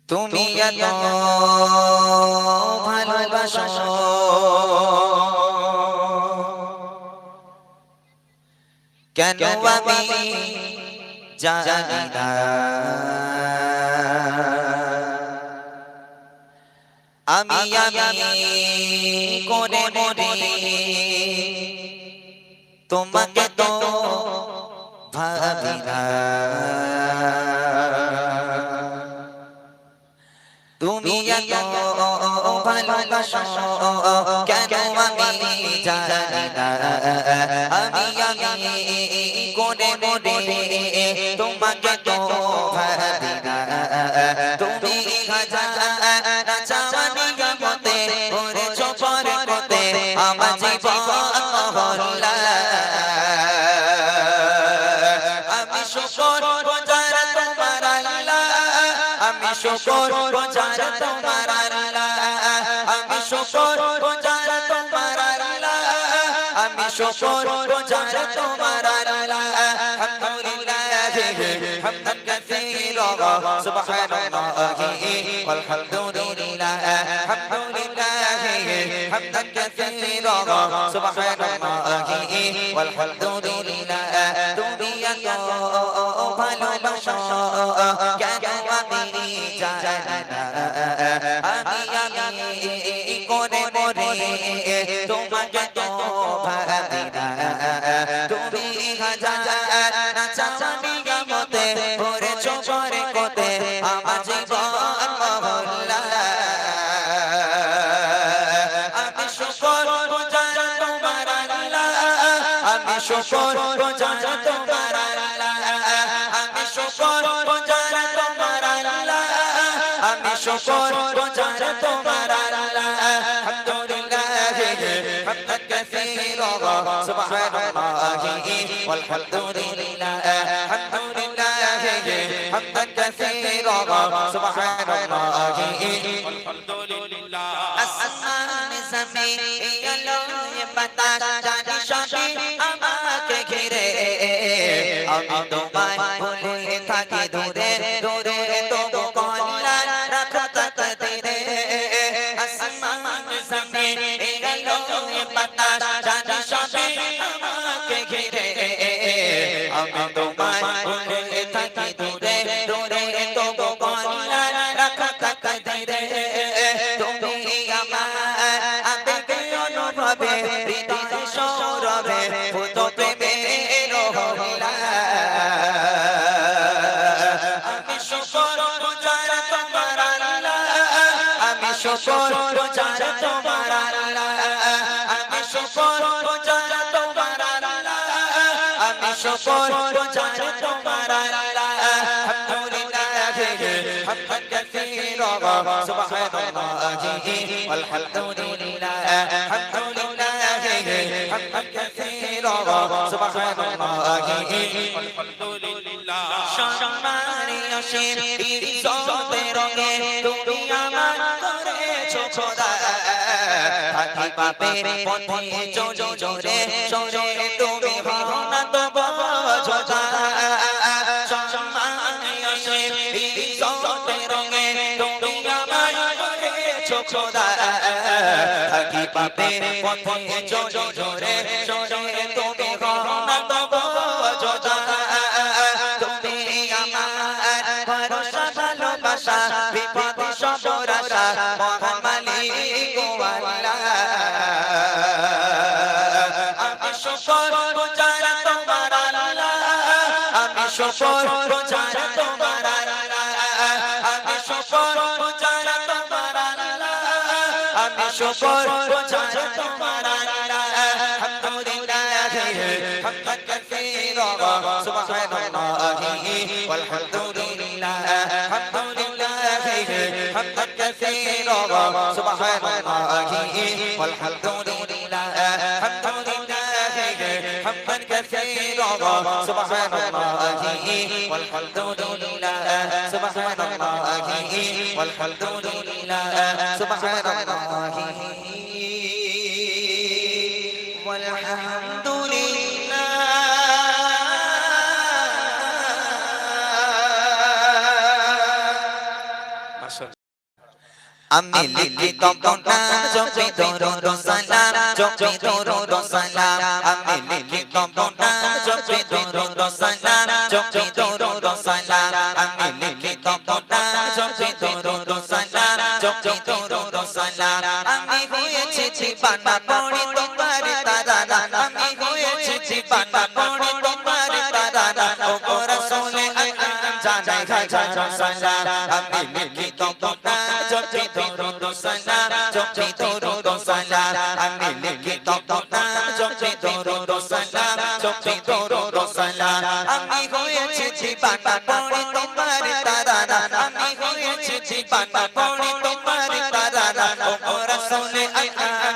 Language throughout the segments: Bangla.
তুমি এত ভালোবাসো কেন আমি জানি না আমি করে মরে তোমাকে তো ভাবি না তুমি এত ভালোবাসো কেন আমি জানি না আমি করে মরে তোমাকে তো ভাবি না তুমি হাজার চাওয়ানি মতে ওরে চোপর মতে আমার জীবন মহল্লা আমি শুকর গুজার তোমার আল্লাহ আমি শুকর গুজার তোমার আল্লাহ আমি শুকর গুজার তোমার আল্লাহ আমি শুকর গুজার তোমার আল্লাহ আলহামদুলিল্লাহ হামদান কাসীরা সুবহানাল্লাহি ওয়ালহামদুলিল্লাহ আলহামদুলিল্লাহ হামদান কাসীরা সুবহানাল্লাহি ওয়ালহামদুলিল্লাহ তুমি এত ভালোবাসো কেন আমি জানি না আমি করে মরে তোমাকে তো ভাবি না তুমি হাজার চাওয়ানি মতে ওরে চোপরে কোতে আমার জীবন মহল্লা আমি শুকর গুজার তোমার আল্লাহ আমি শুকর গুজার তোমার আল্লাহ আমি শুকর গুজার তোমার আল্লাহ আমি শুকর গুজার তোমার আল্লাহ আলহামদুলিল্লাহ হামদান কাসীরা সুবহানাল্লাহি ওয়ালহামদুলিল্লাহ আলহামদুলিল্লাহ হামদান কাসীরা সুবহানাল্লাহি ওয়ালহামদুলিল্লাহ আসমান জমিন আলো বাতাস জানি সবই আমাকে ঘিরে আমি তোমায় ভুলে থাকি দূরে দূরে তবু কল্যাণ রাখো তাকদীরে আসমান জমিন আলো বাতাস জানি সবই আমাকে ঘিরে আমি তোমায় ভুলে থাকি দূরে দূরে তবু কল্যাণ রাখো তাকদীরে তুমি আমার আবেগে অনুভবে হৃদয় সৌরভে ভূত প্রেমের হলা আমি শুকর গুজার তোমার আল্লাহ আমি শুকর গুজার তোমার আল্লাহ আমি শুকর গুজার তোমার আল্লাহ আমি শুকর গুজার তোমার আল্লাহ আলহামদুলিল্লাহ হামদান কাসীরা সুবহানাল্লাহি ওয়ালহামদুলিল্লাহ আলহামদুলিল্লাহ হামদান কাসীরা সুবহানাল্লাহি ওয়ালহামদুলিল্লাহ সম্মানী অসীম ইজ্জতে রঙে তুমি আমার করেছো খোদা থাকি পাপের পথে জোরে জোরে তুমি হও না তো বোঝা সম্মানী অসীম ইজ্জতে রঙে তুমি আমার করেছো খোদা থাকি পাপের পথে জোরে জোরে তুমি হও না তো বোঝা তুমি আমার ভরসা ভালোবাসা বিপদে সবর আশা মহান মালিক আল্লাহ আমি শুকর গুজার তোমার আল্লাহ আমি শুকর গুজার তোমার আল্লাহ আমি শুকর গুজার তোমার আল্লাহ আমি শুকর গুজার তোমার আল্লাহ আলহামদুলিল্লাহ হামদান কাসীরা সুবহানাল্লাহি ওয়ালহামদুলিল্লাহ আলহামদুলিল্লাহ হামদান কাসীরা সুবহানাল্লাহি ওয়ালহামদুলিল্লাহ আলহামদুলিল্লাহ হামদান কাসীরা সুবহানাল্লাহি ওয়ালহামদুলিল্লাহ সুবহানাল্লাহি ওয়ালহামদুলিল্লাহ সুবহানাল্লাহি আমি লিখি তখন নাম জপি দরুদ সালাম জপি দরুদ সালাম আমি লিখি তখন নাম জপি দরুদ সালাম জপি দরুদ সালাম আমি লিখি তখন নাম জপি দরুদ সালাম জপি দরুদ সালাম আমি হয়েছি জীবানা পড়ি তোমার তারানা আমি হয়েছি জীবানা পড়ি তোমার তারানা ও রাসূলে জানাই হাজার সালাম আমি লিখি তখন নাম জপি দরুদ সালাম জপি দরুদ সালাম আমি লিখি তখন নাম জপি দরুদ সালাম জপি দরুদ সালাম আমি হয়েছি জীবানা পড়ি তোমার তারানা আমি হয়েছি জীবানা পড়ি তোমার তারানা ও রাসূলে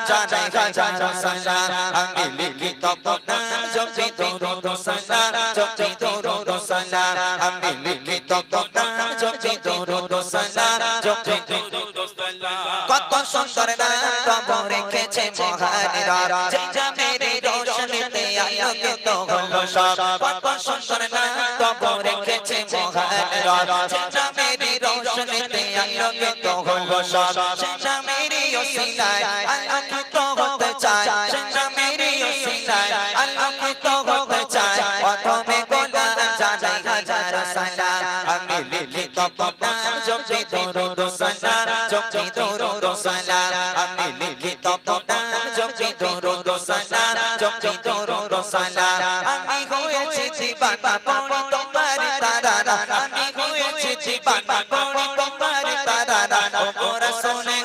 জানাই হাজার সালাম আমি লিখি তখন নাম জপি দরুদ সালাম জপি দরুদ সালাম আমি লিখি তখন নাম জপি দরুদ সালাম জপি দরুদ সালাম কত সুন্দর নাম কবর রেখেছে মহানেরা যেটা মেরে রোশনীতে আলোকিত হলো সব কত সুন্দর নাম কবর রেখেছে মহানেরা যেটা মেরে রোশনীতে আলোকিত হলো সব সেটা মেরে ওসিলায় আলোকিত হতে চায় সেটা মেরে ওসিলায় আলোকিত হতে চায় প্রথমে গোলাম জানাই হাজার সালাম আমি লিখি তখন নাম জপি দরুদ সালাম জপি দরুদ সালাম আমি লিখি তখন নাম জপি দরুদ সালাম জপি দরুদ সালাম আমি হয়েছি জীবানা পড়ি তোমার তারানা আমি হয়েছি জীবানা পড়ি তোমার তারানা ও রাসূলে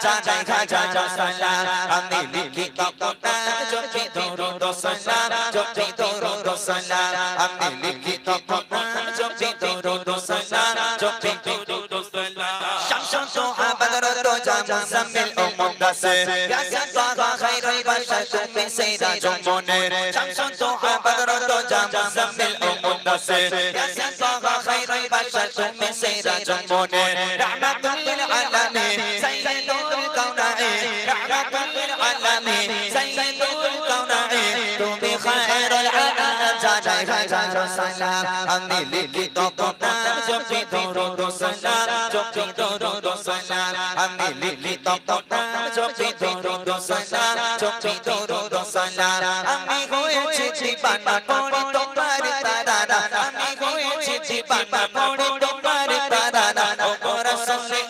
জানাই হাজার সালাম আমি লিখি তখন নাম জপি দরুদ সালাম জপি দরুদ সালাম আমি লিখি তখন নাম জপি দরুদ সালাম জপি দরুদ সালাম শামসু আবাদরত জামসামিল ও মুদাসসির ইয়া সাদা খায়রুল বাশার তুমি সিরাজুল মুনির শামসু আবাদরত জামসামিল ও মুদাসসির ইয়া সাদা খায়রুল বাশার তুমি সিরাজুল মুনির রাহমাতুল লিল আলামিন সাইয়্যিদুল কাওনাইন রাহমাতুল লিল আলামিন সাইয়্যিদুল কাওনাইন তুমি খায়রুল আনাম জানাই হাজার সালাম আমি লিখি তখন নাম জপি দরুদ সালাম জপি দরুদ সালাম আমি লিখি তখন নাম জপি দরুদ সালাম জপি দরুদ সালাম আমি হয়েছি জীবানা পড়ি তোমার তারানা আমি হয়েছি জীবানা পড়ি তোমার তারানা ও রাসূলে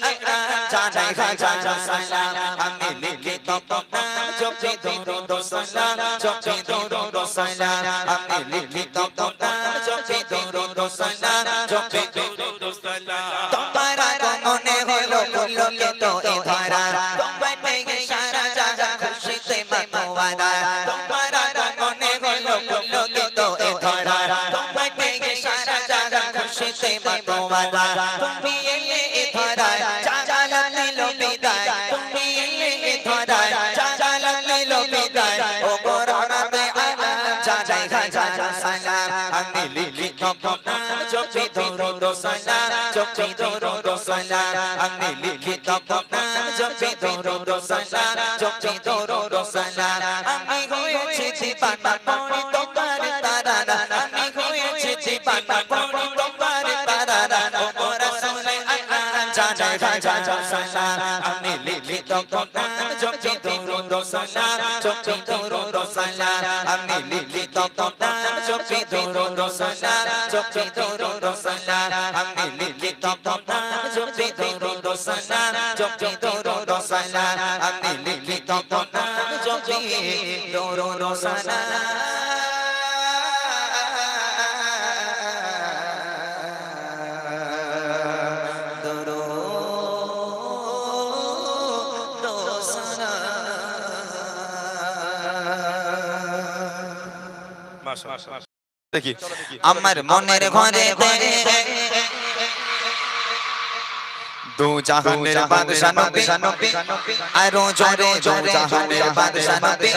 জানাই হাজার সালাম আমি লিখি তখন নাম জপি দরুদ সালাম জপি দরুদ সালাম আমি লিখি তখন নাম জপি দরুদ সালাম জপি দরুদ সালাম তোমার মনে হলো পুলকিত এ ধারা তোমায় পেয়ে সারা জাগা খুশিতে মাতোয়ারা তোমার মনে হলো পুলকিত এ ধারা তোমায় পেয়ে সারা জাগা খুশিতে মাতোয়ারা তুমি এলে এ ধারা জাগা দিল বিদায় তুমি এলে এ ধারা জাগা দিল বিদায় ও গোরাতে আলাম জানাই হাজার সালাম আমি লিখি তখন নাম জপি দরুদ সালাম জপি দরুদ সালাম আমি লিখি তখন নাম জপি দরুদ সালাম জপি দরুদ সালাম আমি হয়েছি জীবানা পড়ি তোমার তারানা আমি হয়েছি জীবানা পড়ি তোমার তারানা ও রাসূলে জানাই হাজার সালাম আমি লিখি তখন নাম জপি দরুদ সালাম জপি দরুদ সালাম আমি লিখি তখন নাম জপি দরুদ সালাম জপি দরুদ সালাম আমি লিখি তখন নাম জপি দরুদ সালাম জপি দরুদ সালাম আমি লিখি তখন নাম জপি দরুদ সালাম দেখি আমার মনের ঘরে দু জাহানের বাদশা নবী আরো জোরে জোরে জাহানের বাদশা নবী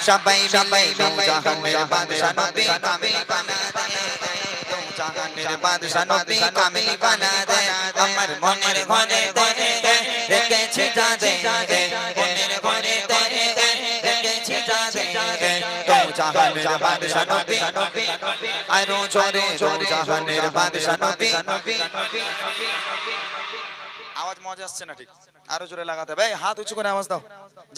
সবাই সবাই দু জাহানের বাদশা নবী কামিল বানা দে দু জাহানের বাদশা নবী কামিল বানা দে আমার মনের ঘরে রেখেছি জাদে মনের ঘরে রেখেছি জাদে দু জাহানের বাদশা নবী আরো জোরে জোরে জাহানের বাদশা নবী আওয়াজ মজা আসছে না ঠিক, আরো জোরে লাগাতে হবে। এই, হাত উঁচু করে আওয়াজ দাও,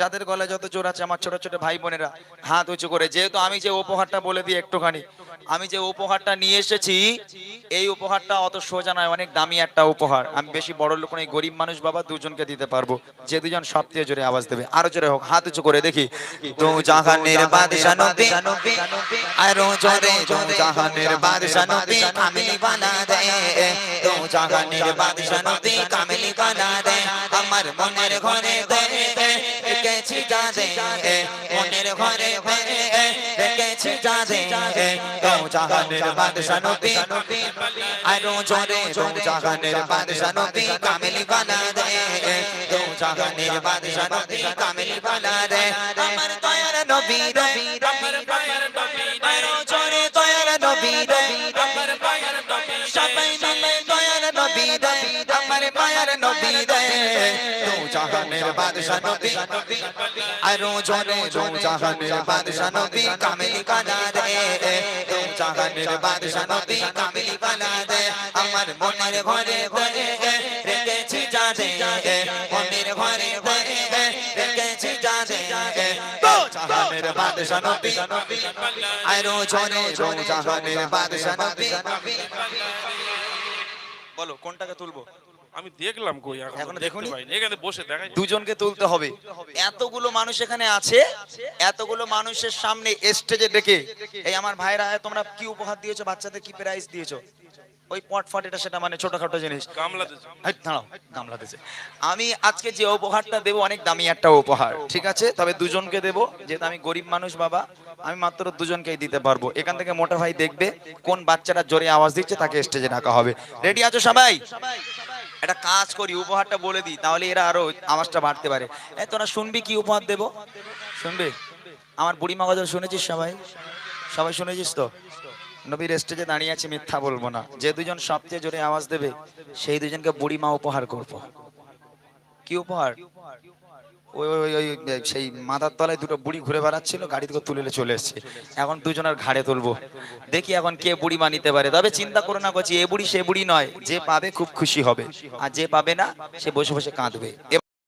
যাদের গলায় যত জোর আছে আমার ছোট ছোট ভাই বোনেরা হাত উঁচু করে। যেহেতু আমি যে উপহারটা বলে দিই একটুখানি, আমি যে উপহারটা নিয়ে এসেছি এই উপহারটা অত সোজা নয়, অনেক দামি একটা উপহার। আমি বেশি বড় লোক নই, গরিব মানুষ বাবা, দুজনকে দিতে পারবো। যে দুজন সবচেয়ে জোরে আওয়াজ দেবে, আরো জোরে হোক, হাত উঁচু করে দেখি। দু জাহানের বাদশা নবী আরো জোরে দু জাহানের বাদশা নবী কামিলি বানা দে দু জাহানের বাদশা নবী কামিলি বানা দে আমার মনের ঘরে দে রেখেছি যা দে মনের ঘরে দে রেখেছি যা দে দু জাহানের বাদশা নবী আরো জোরে দু জাহানের বাদশা নবী কামিলি বানা দে দু জাহানের বাদশা নবী কামিলি বানা দে আমার দয়ার নবী নবী আমার দয়ার নবী আরো জোরে দয়ার নবী আমার দয়ার নবী সবাই মিলে দয়ার নবী আমার মায়ার নবী দে দু জাহানের বাদশা নবী আরো জোরে দু জাহানের বাদশা নবী কামিলি বানা দে দু জাহানের বাদশা নবী কামিলি বানা দে আমার মনের ঘরে ঘরে রেখেছি যা দে মনের ঘরে ঘরে রেখেছি যা দে দু জাহানের বাদশা নবী আরো জোরে দু জাহানের বাদশা নবী বলো কোনটাকে তুলবো? আমি দেখলাম কই এখনো এখনো দেখোনি? দেখতে পাইনি, এখানে বসে দেখাই। দুজনকে তুলতে হবে। এতগুলো মানুষ এখানে আছে, এতগুলো মানুষের সামনে স্টেজে ডেকে, এই আমার ভাইরা তোমরা কি উপহার দিয়েছো, বাচ্চাদের কি প্রাইজ দিয়েছো? ওই পট ফট এটা সেটা মানে ছোটখাটো জিনিস। গামলাতে এই, দাঁড়াও, গামলা দিয়েছে। আমি আজকে যে উপহারটা দেবো অনেক দামি একটা উপহার, ঠিক আছে? তবে দুজনকে দেবো, যেহেতু আমি গরিব মানুষ বাবা, আমি মাত্র দুজনকেই দিতে পারবো। এখান থেকে মোটা ভাই দেখবে কোন বাচ্চাটা জোরে আওয়াজ দিচ্ছে তাকে স্টেজে ডাকা হবে। রেডি আছো সবাই? একটা কাজ করি, উপহারটা বলে দিই, তাহলে এরা আরো আওয়াজটা বাড়তে পারে। এই তোরা শুনবি কি উপহার দেবো? শুনবি? আমার বুড়িমা গজল শুনেছিস সবাই? সবাই শুনেছিস তো? নবীর স্টেজে দাঁড়িয়ে আছে, মিথ্যা বলবো না। যে দুজন সবচেয়ে জোরে আওয়াজ দেবে সেই দুজনকে বুড়িমা উপহার করবো। কি উপহার? ওই ওই ওই সেই মাথার তলায় দুটো বুড়ি ঘুরে বেড়াচ্ছিল, গাড়ি থেকে তুলে চলে এসছে, এখন দুজনের ঘাড়ে তুলবো। দেখি এখন কে বুড়িমা নিতে পারে। তবে চিন্তা করো না, করছি এ বুড়ি সে বুড়ি নয়, যে পাবে খুব খুশি হবে, আর যে পাবে না সে বসে বসে কাঁদবে।